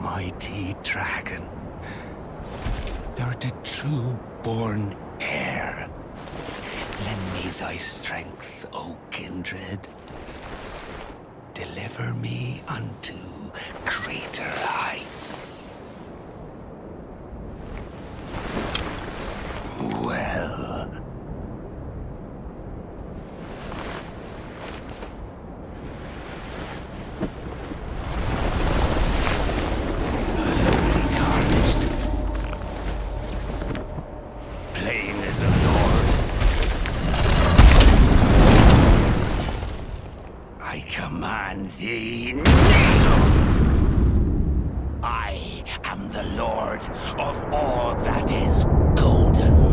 mighty dragon. Thou the true-born heir. Lend me thy strength, O kindred. Deliver me unto greater heights. Well... Utterly tarnished. Plain as a lord. I command thee, kneel! I am the lord of all that is golden.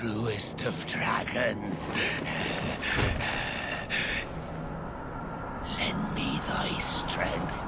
Truest of dragons. Lend me thy strength.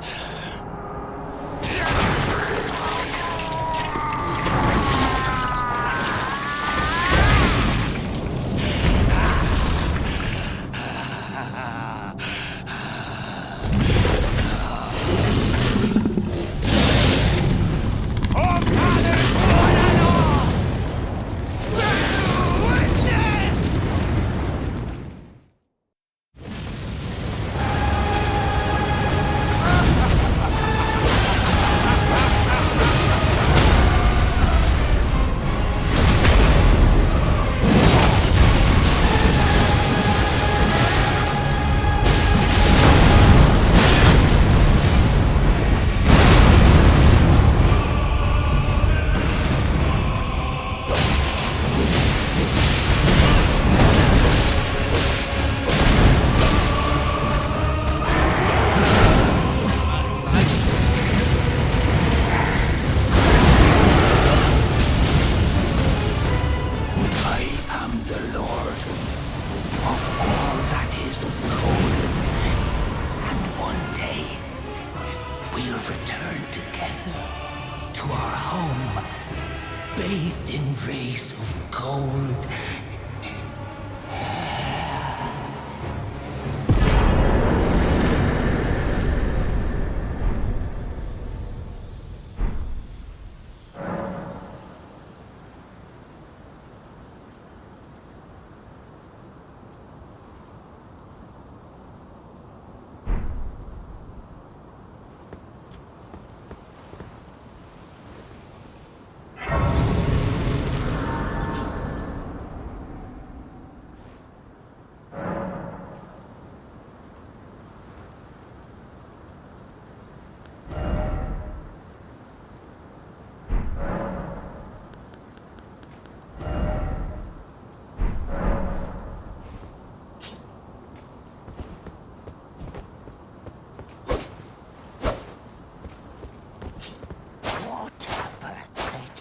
Bathed in rays of gold.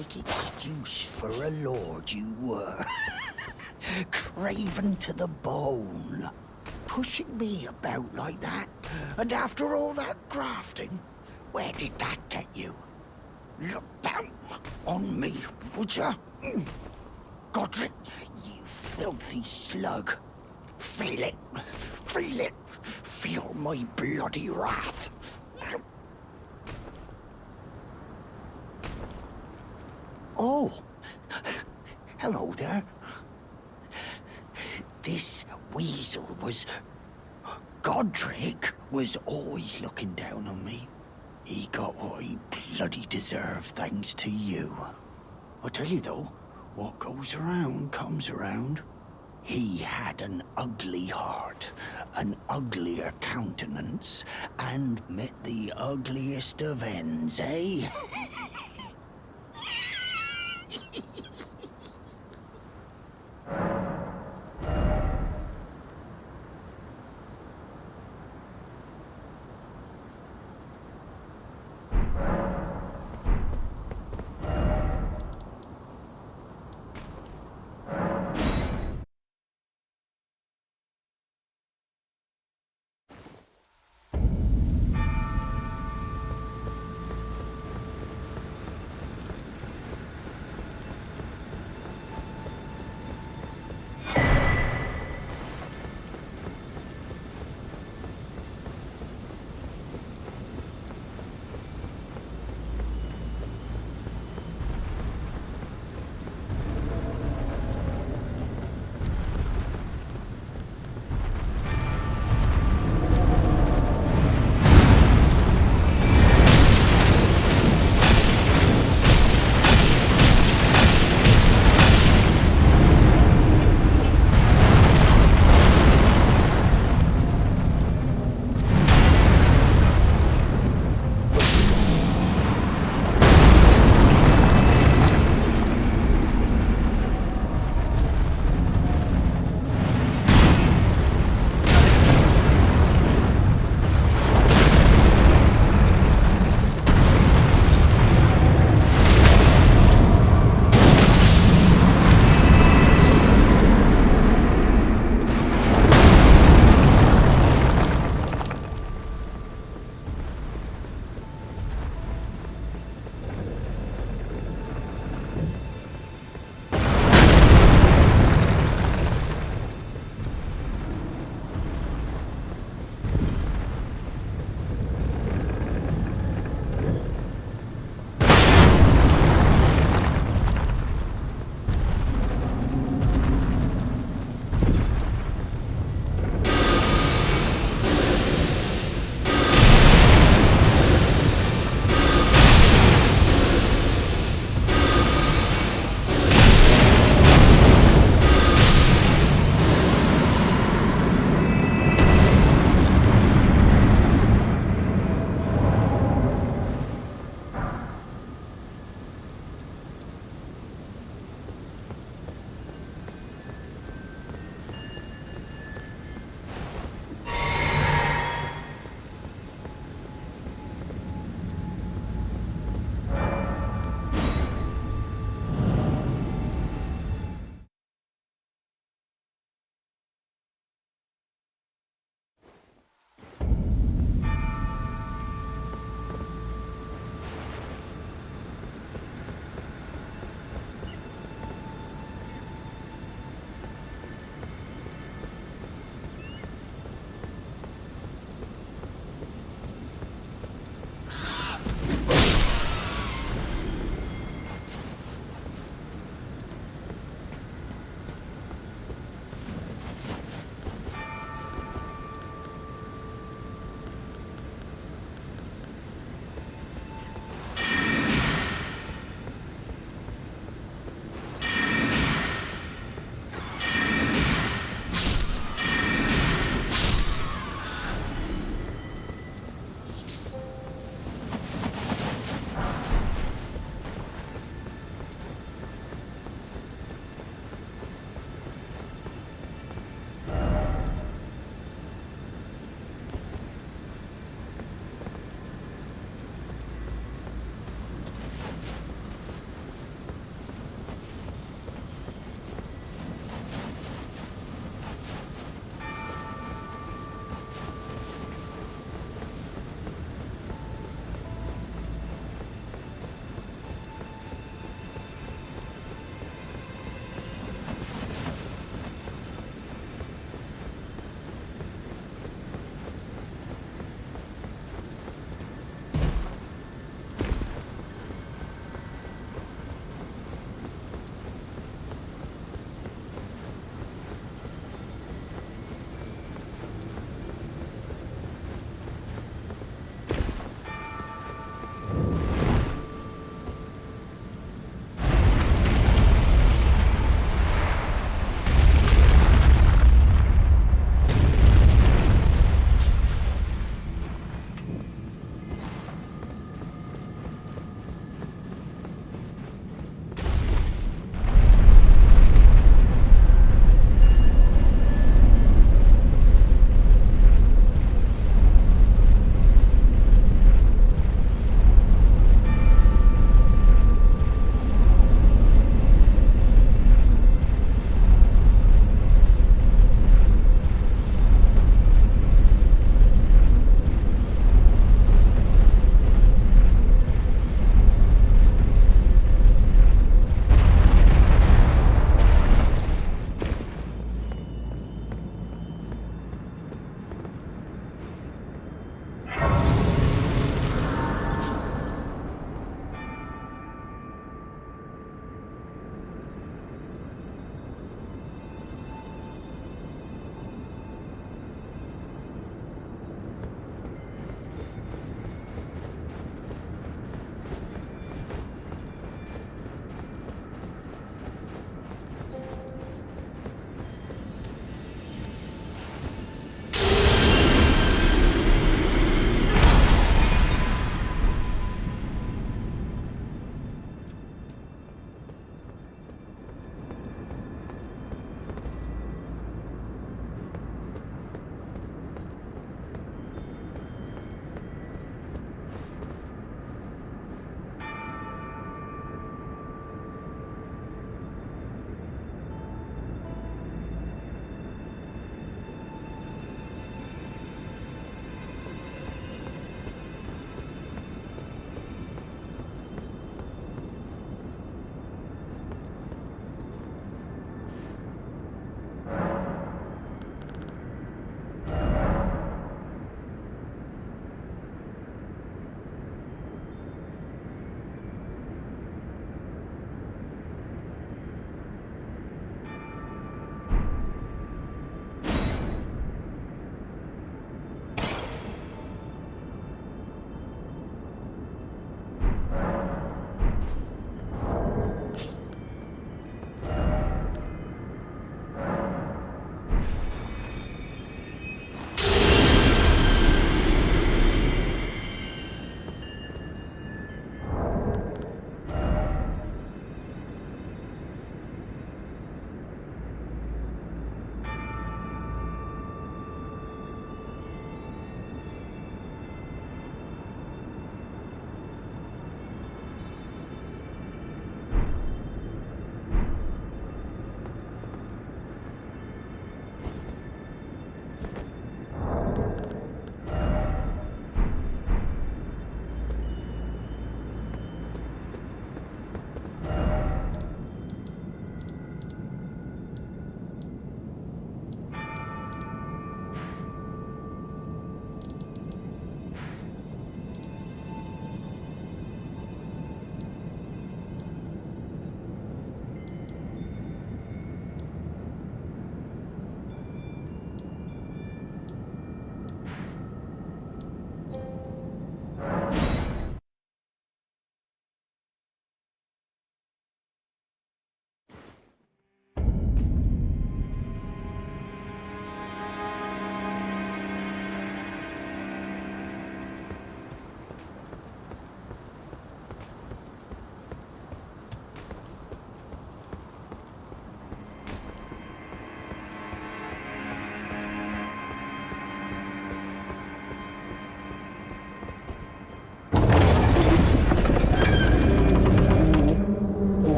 Excuse for a lord you were. raven to the bone. Pushing me about like that, and after all that grafting, where did that get you? Look down on me, would ya? Godric, you filthy slug. Feel it, feel it, feel my bloody wrath. Oh, hello there. This weasel was... Godric was always looking down on me. He got what he bloody deserved thanks to you. I tell you though, what goes around comes around. He had an ugly heart, an uglier countenance, and met the ugliest of ends, eh?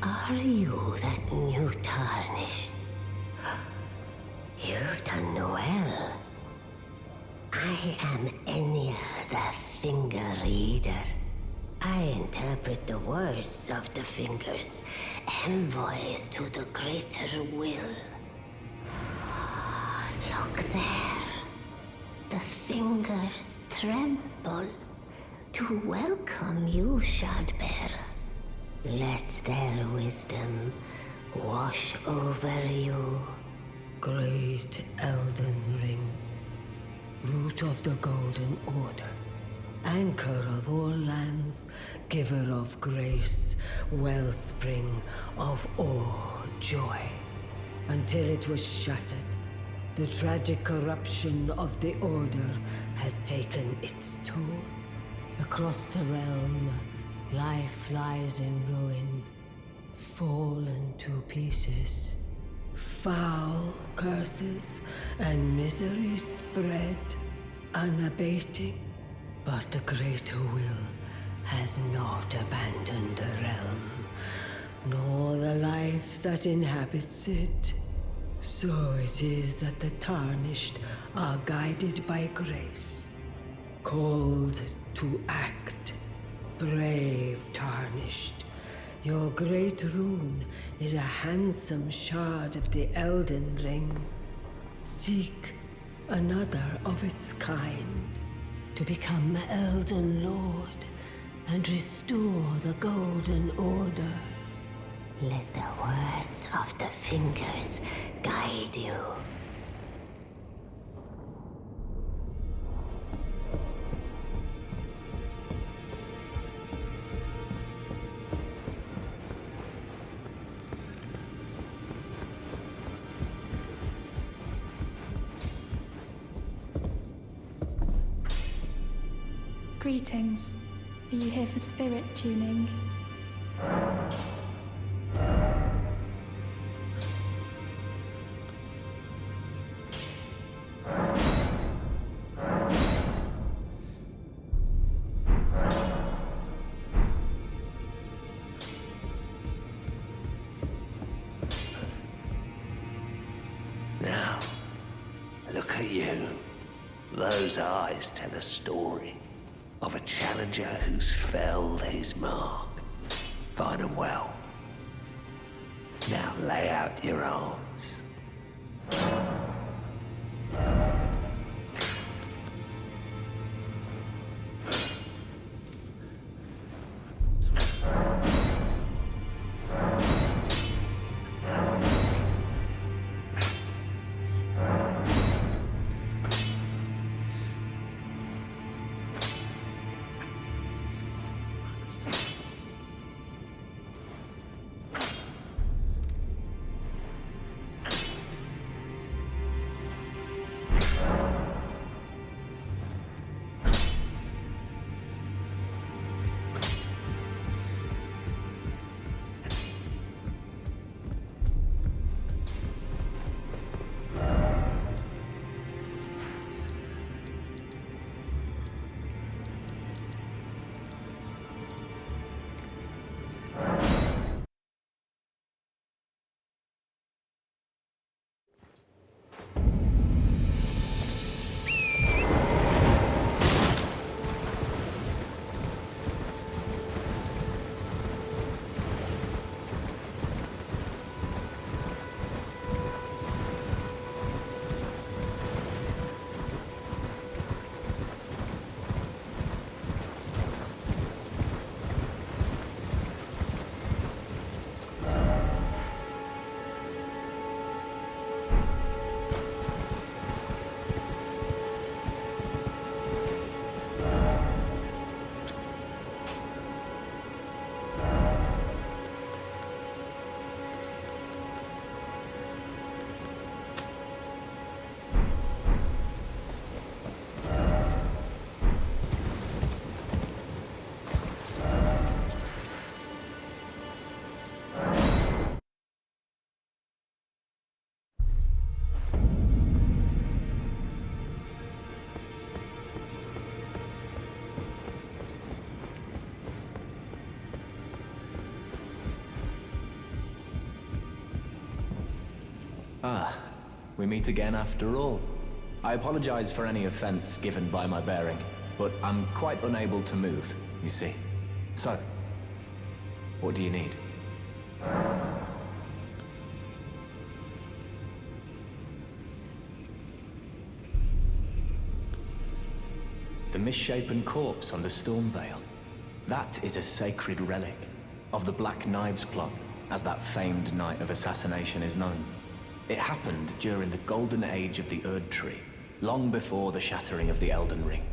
Are you that new tarnished? You've done well. I am Enya the Finger Reader. I interpret the words of the fingers, envoys to the greater will. Look there. The fingers tremble to welcome you, Shardbearer. Let their wisdom wash over you. Great Elden Ring, root of the Golden Order, anchor of all lands, giver of grace, wellspring of all joy. Until it was shattered, the tragic corruption of the Order has taken its toll. Across the realm, life lies in ruin, fallen to pieces. Foul curses and misery spread, unabating. But the greater will has not abandoned the realm, nor the life that inhabits it. So it is that the tarnished are guided by grace, called to act. Brave tarnished, your great rune is a handsome shard of the Elden Ring. Seek another of its kind to become Elden Lord and restore the Golden Order. Let the words of the fingers guide you. Greetings. Are you here for spirit tuning? Now, look at you. Those eyes tell a story of a challenger who's felled his mark. Fine and well. Now lay out your arms. Ah, we meet again after all. I apologize for any offense given by my bearing, but I'm quite unable to move, you see. So, what do you need? The misshapen corpse under Stormveil. That is a sacred relic of the Black Knives plot, as that famed night of assassination is known. It happened during the golden age of the Erd Tree, long before the shattering of the Elden Ring.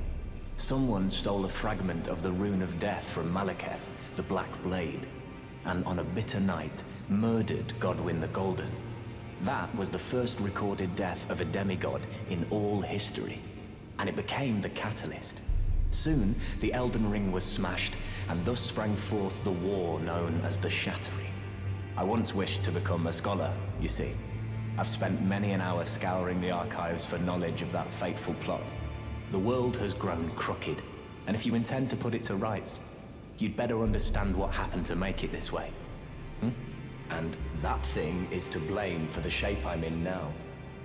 Someone stole a fragment of the Rune of Death from Malekith, the Black Blade, and on a bitter night, murdered Godwyn the Golden. That was the first recorded death of a demigod in all history, and it became the catalyst. Soon, the Elden Ring was smashed, and thus sprang forth the war known as the Shattering. I once wished to become a scholar, you see. I've spent many an hour scouring the archives for knowledge of that fateful plot. The world has grown crooked, and if you intend to put it to rights, you'd better understand what happened to make it this way. And that thing is to blame for the shape I'm in now.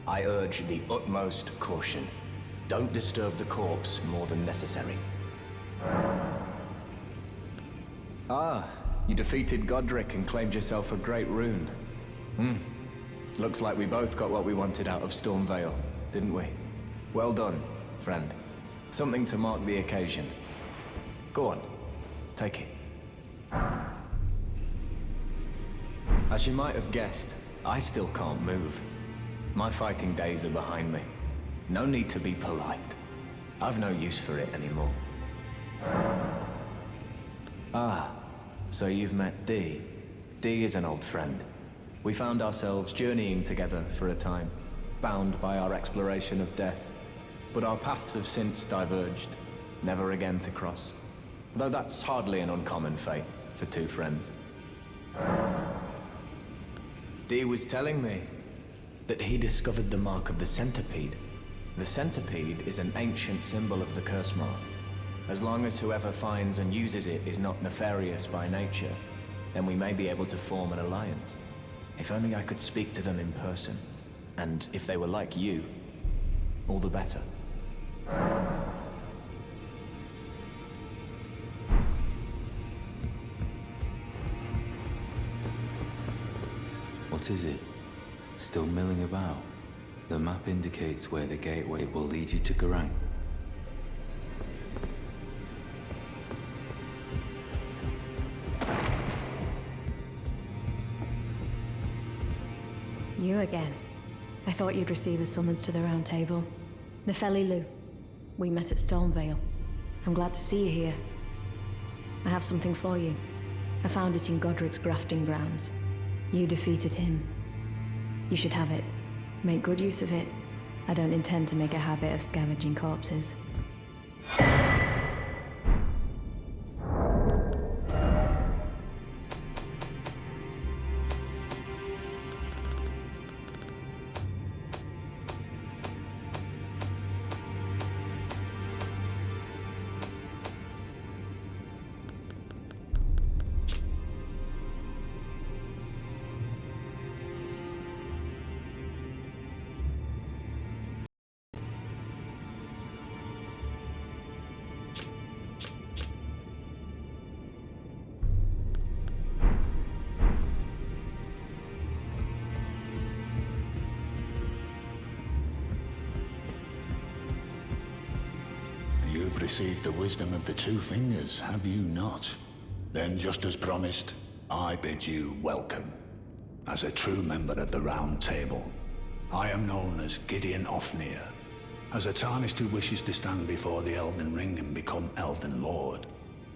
I urge the utmost caution. Don't disturb the corpse more than necessary. Ah, you defeated Godric and claimed yourself a great rune. Looks like we both got what we wanted out of Stormveil, didn't we? Well done, friend. Something to mark the occasion. Go on, take it. As you might have guessed, I still can't move. My fighting days are behind me. No need to be polite. I've no use for it anymore. Ah, so you've met Dee. Dee is an old friend. We found ourselves journeying together for a time, bound by our exploration of death. But our paths have since diverged, never again to cross. Though that's hardly an uncommon fate for two friends. Dee was telling me that he discovered the mark of the centipede. The centipede is an ancient symbol of the curse mark. As long as whoever finds and uses it is not nefarious by nature, then we may be able to form an alliance. If only I could speak to them in person. And if they were like you, all the better. What is it? Still milling about? The map indicates where the gateway will lead you to Garang. You again. I thought you'd receive a summons to the Roundtable. Nefeli Lu. We met at Stormveil. I'm glad to see you here. I have something for you. I found it in Godric's grafting grounds. You defeated him. You should have it. Make good use of it. I don't intend to make a habit of scavenging corpses. You've received the wisdom of the Two Fingers, have you not? Then, just as promised, I bid you welcome. As a true member of the Round Table, I am known as Gideon Ofnir. As a Tarnist who wishes to stand before the Elden Ring and become Elden Lord,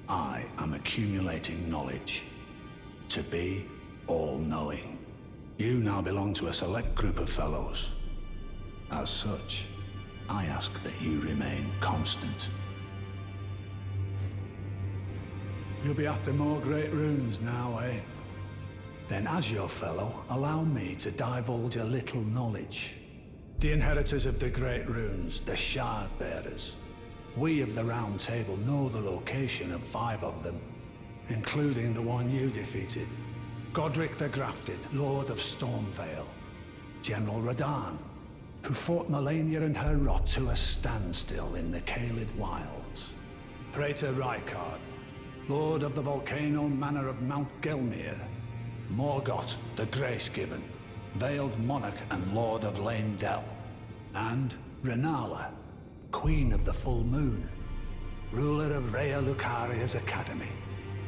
I am accumulating knowledge. To be all-knowing. You now belong to a select group of fellows. As such, I ask that you remain constant. You'll be after more great runes now, eh? Then as your fellow, allow me to divulge a little knowledge. The inheritors of the great runes, the Shard Bearers. We of the Round Table know the location of 5 of them, including the one you defeated. Godric the Grafted, Lord of Stormveil. General Radahn, who fought Melania and her rot to a standstill in the Caelid Wilds. Praetor Rykard, Lord of the Volcano Manor of Mount Gelmir. Morgoth, the Grace-Given, Veiled Monarch and Lord of Leyndell. And Renala, Queen of the Full Moon, ruler of Rhea Lucaria's Academy.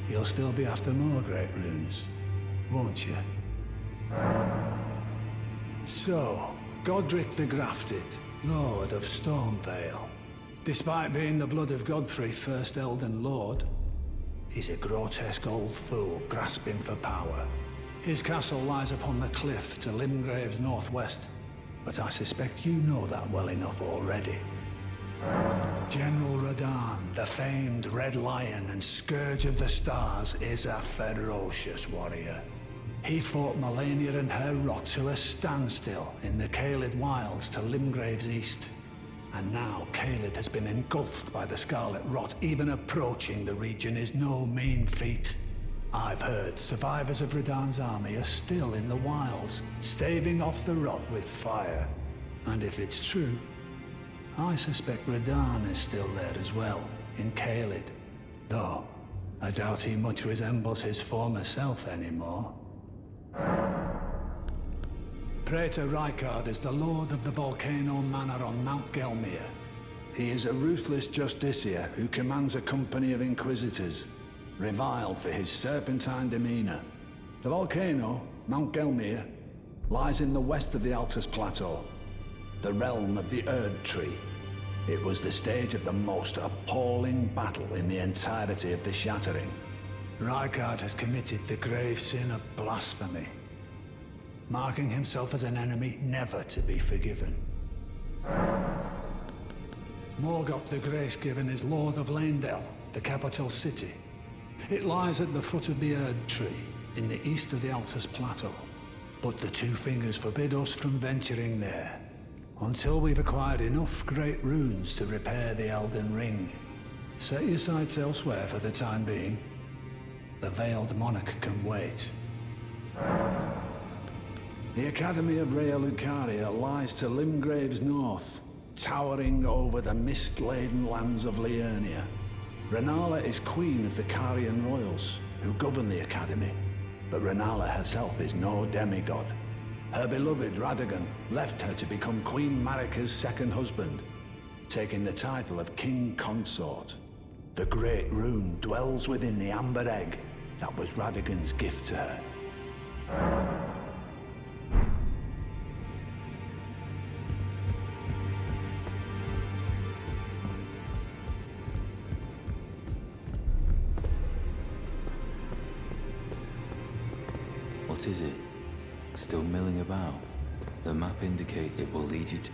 You'll still be after more great runes, won't you? So, Godric the Grafted, Lord of Stormveil. Despite being the blood of Godfrey, first Elden Lord, he's a grotesque old fool grasping for power. His castle lies upon the cliff to Limgrave's northwest, but I suspect you know that well enough already. General Radahn, the famed Red Lion and Scourge of the Stars, is a ferocious warrior. He fought Melania and her rot to a standstill in the Caelid Wilds to Limgrave's east. And now Caelid has been engulfed by the Scarlet Rot. Even approaching the region is no mean feat. I've heard survivors of Radahn's army are still in the wilds, staving off the rot with fire. And if it's true, I suspect Radahn is still there as well, in Caelid. Though, I doubt he much resembles his former self anymore. Praetor Rykard is the Lord of the Volcano Manor on Mount Gelmir. He is a ruthless justiciar who commands a company of inquisitors, reviled for his serpentine demeanor. The volcano, Mount Gelmir, lies in the west of the Altus Plateau, the realm of the Erd Tree. It was the stage of the most appalling battle in the entirety of the Shattering. Rykard has committed the grave sin of blasphemy, marking himself as an enemy never to be forgiven. Morgoth the Grace-Given is Lord of Leyndell, the capital city. It lies at the foot of the Erd Tree, in the east of the Altus Plateau. But the Two Fingers forbid us from venturing there, until we've acquired enough great runes to repair the Elden Ring. Set your sights elsewhere for the time being. The Veiled Monarch can wait. The Academy of Rhea Lucaria lies to Limgrave's north, towering over the mist-laden lands of Liurnia. Renala is queen of the Carian royals, who govern the Academy, but Renala herself is no demigod. Her beloved Radagon left her to become Queen Marika's second husband, taking the title of King Consort. The great rune dwells within the amber egg that was Radagon's gift to her. What is it? Still milling about? The map indicates it will lead you to...